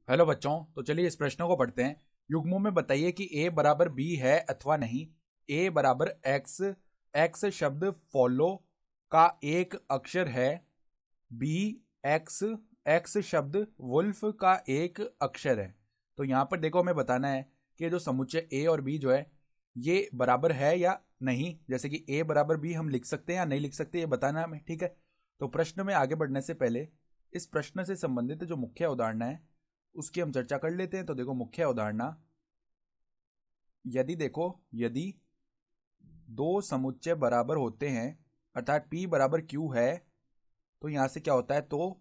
Hello बच्चों, तो चलिए इस प्रश्न को पढ़ते हैं। युग्मों में बताइए कि a बराबर b है अथवा नहीं। a बराबर x, x शब्द फॉलो का एक अक्षर है। b x, x शब्द वुल्फ का एक अक्षर है। तो यहाँ पर देखो, हमें बताना है कि जो समुच्चय a और b जो है ये बराबर है या नहीं। जैसे कि a बराबर b हम लिख सकते हैं या नहीं लिख सकते, ये बताना है हमें। ठीक है, तो प्रश्न में आगे बढ़ने से पहले इस प्रश्न से संबंधित जो मुख्य अवधारणा है उसकी हम चर्चा कर लेते हैं। तो देखो, मुख्य अवधारणा, यदि दो समुच्चय बराबर होते हैं अर्थात p बराबर q है, तो यहां से क्या होता है, तो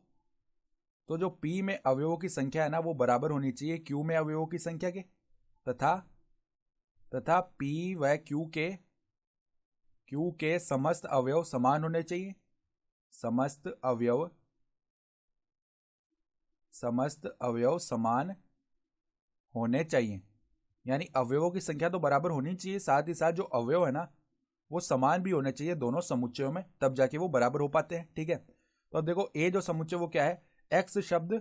जो p में अवयवों की संख्या है ना वो बराबर होनी चाहिए q में अवयवों की संख्या के, तथा तथा p व q के समस्त अवयव समान होने चाहिए। समस्त अवयव समान होने चाहिए, यानी अवयवों की संख्या तो बराबर होनी चाहिए, साथ ही साथ जो अवयव है ना वो समान भी होने चाहिए दोनों समुच्चयों में, तब जाके वो बराबर हो पाते हैं। ठीक है, तो अब देखो ए जो समुच्चय वो क्या है, एक्स शब्द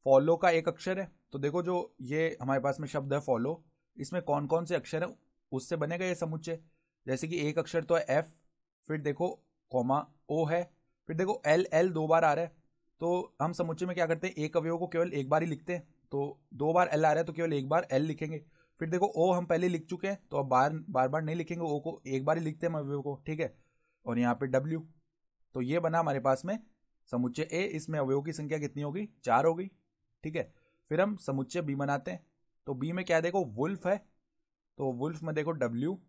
फॉलो का एक अक्षर है। तो देखो, जो ये हमारे पास में शब्द है फॉलो, इसमें कौन कौन से अक्षर है उससे बनेगा ये समुच्चय। जैसे कि एक अक्षर तो है एफ, फिर देखो कॉमा ओ है, फिर देखो एल, एल दो बार आ रहा है। तो हम समुच्चय में क्या करते हैं, एक अवयव को केवल एक बार ही लिखते हैं। तो दो बार एल आ रहा है तो केवल एक बार एल लिखेंगे। फिर देखो ओ हम पहले लिख चुके हैं, तो अब बार बार नहीं लिखेंगे, ओ को एक बार ही लिखते हैं हम अवयव को। ठीक है, और यहाँ पे डब्ल्यू, तो ये बना हमारे पास में समुच्चय ए। इसमें अवयवों की संख्या कितनी होगी, 4 हो गई। ठीक है, फिर हम समुच्चय बी बनाते हैं। तो बी में क्या है, देखो वुल्फ है, तो वुल्फ में देखो डब्ल्यू,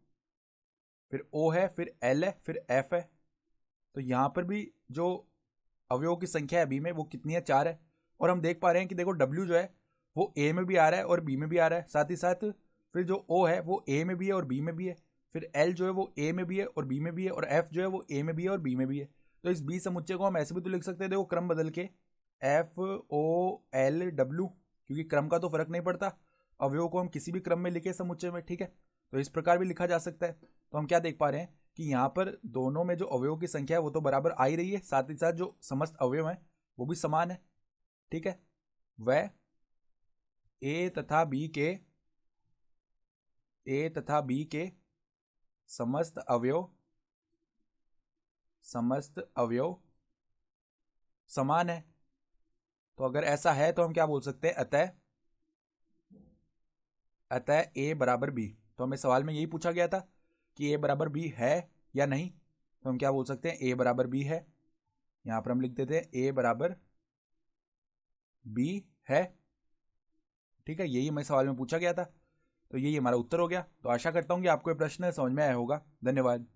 फिर ओ है, फिर एल है, फिर एफ है। तो यहाँ पर भी जो अवयवों की संख्या है बी में वो कितनी है, 4 है। और हम देख पा रहे हैं कि देखो डब्ल्यू जो है वो ए में भी आ रहा है और बी में भी आ रहा है, साथ ही साथ फिर जो ओ है वो ए में भी है और बी में भी है। फिर एल जो है वो ए में भी है और बी में भी है, और एफ जो है वो ए में भी है और बी में भी है। तो इस बी समुच्चय को हम ऐसे भी तो लिख सकते हैं, देखो क्रम बदल के, एफ ओ एल डब्ल्यू, क्योंकि क्रम का तो फर्क नहीं पड़ता, अवयवों को हम किसी भी क्रम में लिखे समुच्चय में। ठीक है, तो इस प्रकार भी लिखा जा सकता है। तो हम क्या देख पा रहे हैं कि यहाँ पर दोनों में जो अवयवों की संख्या है वो तो बराबर आ ही रही है, साथ ही साथ जो समस्त अवयव हैं वो भी समान है। ठीक है, वह ए तथा बी के ए तथा बी के समस्त अवयव समान है। तो अगर ऐसा है तो हम क्या बोल सकते हैं, अतः ए बराबर बी। तो हमें सवाल में यही पूछा गया था कि ए बराबर बी है या नहीं, तो हम क्या बोल सकते हैं, ए बराबर बी है। यहां पर हम लिख देते हैं ए बराबर बी है। ठीक है, यही हमें सवाल में पूछा गया था, तो यही हमारा उत्तर हो गया। तो आशा करता हूँ कि आपको ये प्रश्न समझ में आया होगा। धन्यवाद।